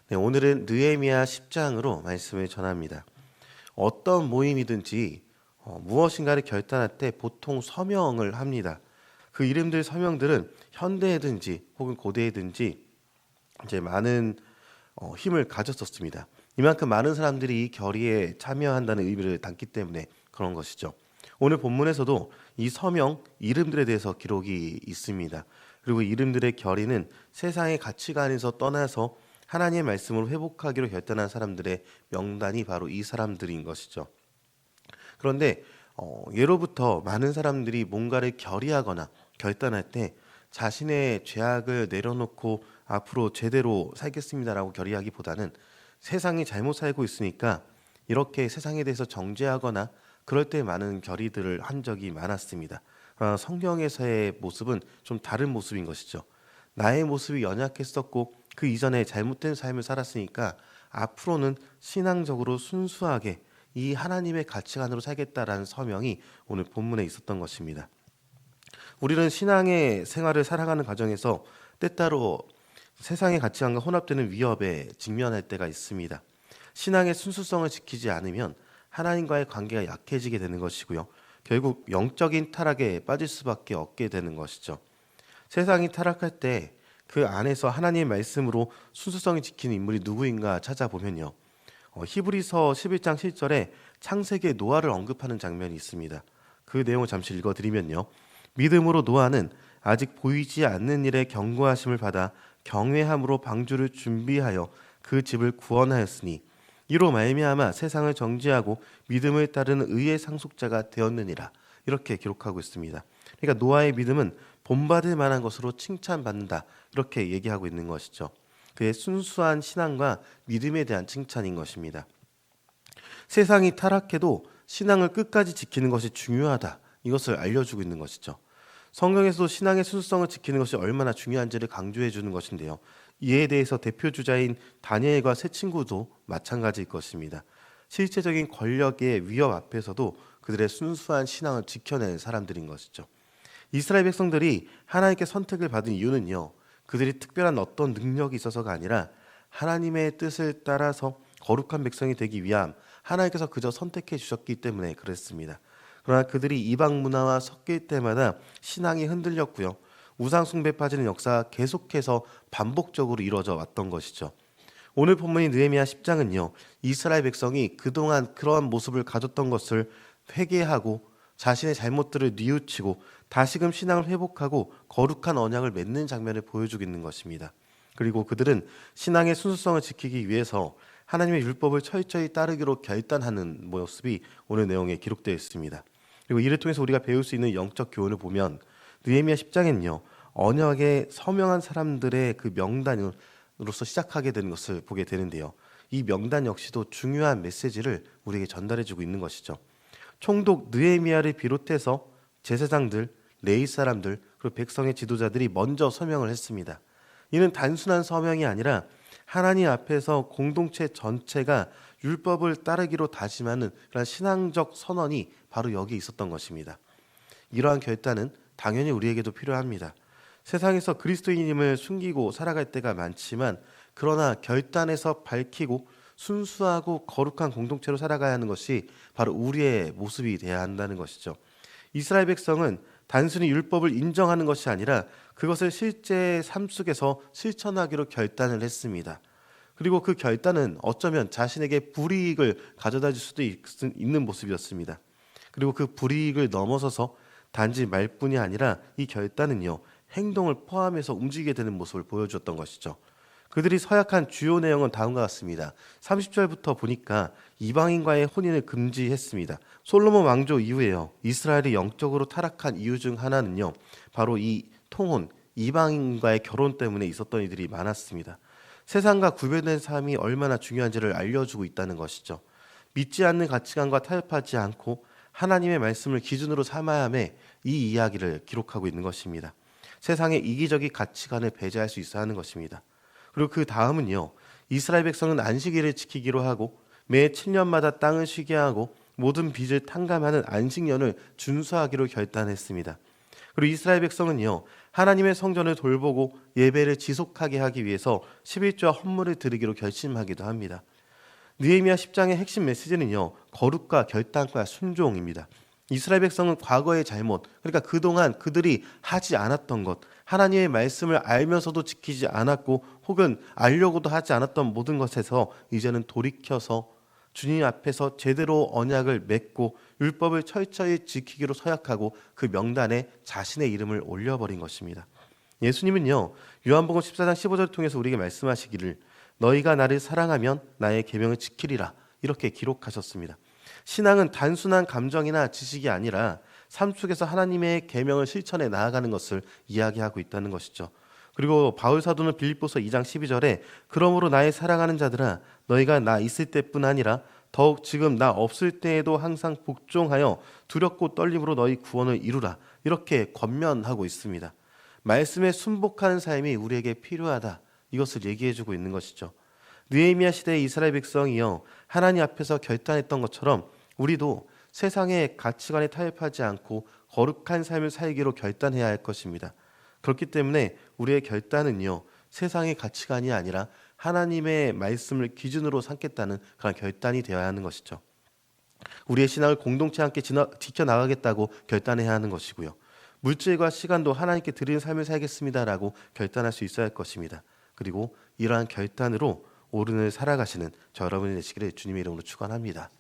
네, 오늘은 느헤미야 10장으로 말씀을 전합니다. 어떤 모임이든지 무엇인가를 결단할 때 보통 서명을 합니다. 그 이름들 서명들은 현대에든지 혹은 고대에든지 이제 많은 힘을 가졌었습니다. 이만큼 많은 사람들이 이 결의에 참여한다는 의미를 담기 때문에 그런 것이죠. 오늘 본문에서도 이 서명 이름들에 대해서 기록이 있습니다. 그리고 이름들의 결의는 세상의 가치관에서 떠나서 하나님의 말씀으로 회복하기로 결단한 사람들의 명단이 바로 이 사람들인 것이죠. 그런데 예로부터 많은 사람들이 뭔가를 결의하거나 결단할 때 자신의 죄악을 내려놓고 앞으로 제대로 살겠습니다라고 결의하기보다는 세상이 잘못 살고 있으니까 이렇게 세상에 대해서 정죄하거나 그럴 때 많은 결의들을 한 적이 많았습니다. 그러나 성경에서의 모습은 좀 다른 모습인 것이죠. 나의 모습이 연약했었고 그 이전에 잘못된 삶을 살았으니까 앞으로는 신앙적으로 순수하게 이 하나님의 가치관으로 살겠다라는 서명이 오늘 본문에 있었던 것입니다. 우리는 신앙의 생활을 살아가는 과정에서 때때로 세상의 가치관과 혼합되는 위협에 직면할 때가 있습니다. 신앙의 순수성을 지키지 않으면 하나님과의 관계가 약해지게 되는 것이고요. 결국 영적인 타락에 빠질 수밖에 없게 되는 것이죠. 세상이 타락할 때 그 안에서 하나님의 말씀으로 순수성을 지키는 인물이 누구인가 찾아보면요. 히브리서 11장 7절에 창세기의 노아를 언급하는 장면이 있습니다. 그 내용을 잠시 읽어드리면요. 믿음으로 노아는 아직 보이지 않는 일에 경고하심을 받아 경외함으로 방주를 준비하여 그 집을 구원하였으니 이로 말미암아 세상을 정죄하고 믿음을 따르는 의의 상속자가 되었느니라. 이렇게 기록하고 있습니다. 그러니까 노아의 믿음은 본받을 만한 것으로 칭찬받는다. 이렇게 얘기하고 있는 것이죠. 그의 순수한 신앙과 믿음에 대한 칭찬인 것입니다. 세상이 타락해도 신앙을 끝까지 지키는 것이 중요하다. 이것을 알려주고 있는 것이죠. 성경에서도 신앙의 순수성을 지키는 것이 얼마나 중요한지를 강조해 주는 것인데요. 이에 대해서 대표 주자인 다니엘과 세 친구도 마찬가지일 것입니다. 실제적인 권력의 위협 앞에서도 그들의 순수한 신앙을 지켜낸 사람들인 것이죠. 이스라엘 백성들이 하나님께 선택을 받은 이유는요. 그들이 특별한 어떤 능력이 있어서가 아니라 하나님의 뜻을 따라서 거룩한 백성이 되기 위함 하나님께서 그저 선택해 주셨기 때문에 그랬습니다. 그러나 그들이 이방 문화와 섞일 때마다 신앙이 흔들렸고요. 우상 숭배에 빠지는 역사가 계속해서 반복적으로 이루어져 왔던 것이죠. 오늘 본문인 느헤미야 10장은요. 이스라엘 백성이 그동안 그러한 모습을 가졌던 것을 회개하고 자신의 잘못들을 뉘우치고 다시금 신앙을 회복하고 거룩한 언약을 맺는 장면을 보여주고 있는 것입니다. 그리고 그들은 신앙의 순수성을 지키기 위해서 하나님의 율법을 철저히 따르기로 결단하는 모습이 오늘 내용에 기록되어 있습니다. 그리고 이를 통해서 우리가 배울 수 있는 영적 교훈을 보면 느헤미야 10장에는요. 언약에 서명한 사람들의 그 명단으로서 시작하게 되는 것을 보게 되는데요. 이 명단 역시도 중요한 메시지를 우리에게 전달해주고 있는 것이죠. 총독 느헤미야를 비롯해서 제사장들, 레위 사람들, 그리고 백성의 지도자들이 먼저 서명을 했습니다. 이는 단순한 서명이 아니라 하나님 앞에서 공동체 전체가 율법을 따르기로 다짐하는 그런 신앙적 선언이 바로 여기에 있었던 것입니다. 이러한 결단은 당연히 우리에게도 필요합니다. 세상에서 그리스도인임을 숨기고 살아갈 때가 많지만 그러나 결단에서 밝히고 순수하고 거룩한 공동체로 살아가야 하는 것이 바로 우리의 모습이 되어야 한다는 것이죠. 이스라엘 백성은 단순히 율법을 인정하는 것이 아니라 그것을 실제 삶 속에서 실천하기로 결단을 했습니다. 그리고 그 결단은 어쩌면 자신에게 불이익을 가져다 줄 수도 있는 모습이었습니다. 그리고 그 불이익을 넘어서서 단지 말뿐이 아니라 이 결단은요, 행동을 포함해서 움직이게 되는 모습을 보여주었던 것이죠. 그들이 서약한 주요 내용은 다음과 같습니다. 30절부터 보니까 이방인과의 혼인을 금지했습니다. 솔로몬 왕조 이후에요. 이스라엘이 영적으로 타락한 이유 중 하나는요. 바로 이 통혼, 이방인과의 결혼 때문에 있었던 일들이 많았습니다. 세상과 구별된 삶이 얼마나 중요한지를 알려주고 있다는 것이죠. 믿지 않는 가치관과 타협하지 않고 하나님의 말씀을 기준으로 삼아야 함에 이 이야기를 기록하고 있는 것입니다. 세상의 이기적인 가치관을 배제할 수 있어야 하는 것입니다. 그리고 그 다음은요. 이스라엘 백성은 안식일을 지키기로 하고 매 7년마다 땅을 쉬게 하고 모든 빚을 탕감하는 안식년을 준수하기로 결단했습니다. 그리고 이스라엘 백성은요. 하나님의 성전을 돌보고 예배를 지속하게 하기 위해서 11조와 헌물을 드리기로 결심하기도 합니다. 느헤미야 10장의 핵심 메시지는요, 거룩과 결단과 순종입니다. 이스라엘 백성은 과거의 잘못, 그러니까 그동안 그들이 하지 않았던 것, 하나님의 말씀을 알면서도 지키지 않았고 혹은 알려고도 하지 않았던 모든 것에서 이제는 돌이켜서 주님 앞에서 제대로 언약을 맺고 율법을 철저히 지키기로 서약하고 그 명단에 자신의 이름을 올려버린 것입니다. 예수님은요, 요한복음 14장 15절을 통해서 우리에게 말씀하시기를 너희가 나를 사랑하면 나의 계명을 지키리라 이렇게 기록하셨습니다. 신앙은 단순한 감정이나 지식이 아니라 삶 속에서 하나님의 계명을 실천해 나아가는 것을 이야기하고 있다는 것이죠. 그리고 바울 사도는 빌립보서 2장 12절에 그러므로 나의 사랑하는 자들아 너희가 나 있을 때뿐 아니라 더욱 지금 나 없을 때에도 항상 복종하여 두렵고 떨림으로 너희 구원을 이루라 이렇게 권면하고 있습니다. 말씀에 순복하는 삶이 우리에게 필요하다 이것을 얘기해주고 있는 것이죠. 느헤미야 시대의 이스라엘 백성이요 하나님 앞에서 결단했던 것처럼 우리도 세상의 가치관에 타협하지 않고 거룩한 삶을 살기로 결단해야 할 것입니다. 그렇기 때문에 우리의 결단은요 세상의 가치관이 아니라 하나님의 말씀을 기준으로 삼겠다는 그런 결단이 되어야 하는 것이죠. 우리의 신앙을 공동체 함께 지켜나가겠다고 결단해야 하는 것이고요. 물질과 시간도 하나님께 드리는 삶을 살겠습니다라고 결단할 수 있어야 할 것입니다. 그리고 이러한 결단으로 오른을 살아가시는 저 여러분이 되시기를 주님의 이름으로 축원합니다.